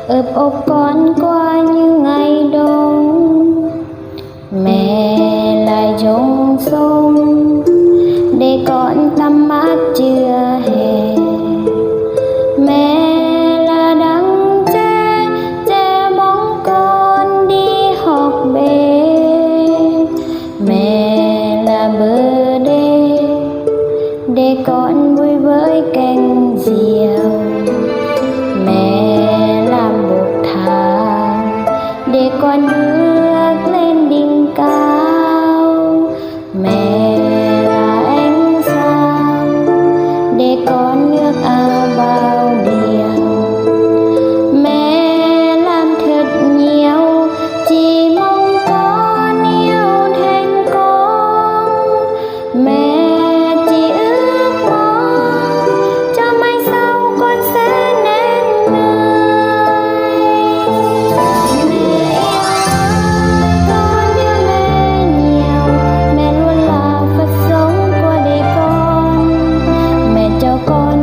ướp ốc con qua những ngày đông. Mẹ lại trông sông để con tắm mát chưa hè. Mẹ là đắng che che bóng con đi học về. Mẹ là bờ đê để con vui với cành diều. Mẹ làm bột thang để con bước lên đỉnh cao. Mẹ là ánh sao để con nước ao bao điều. Mẹ làm thật nhiều chỉ mong con yêu thành công. Mẹ chỉ ước mong cho mai sau con sẽ nên người. Mẹ ơi, con yêu mẹ nhiều. Mẹ luôn là Phật sống của đời con. Mẹ cho con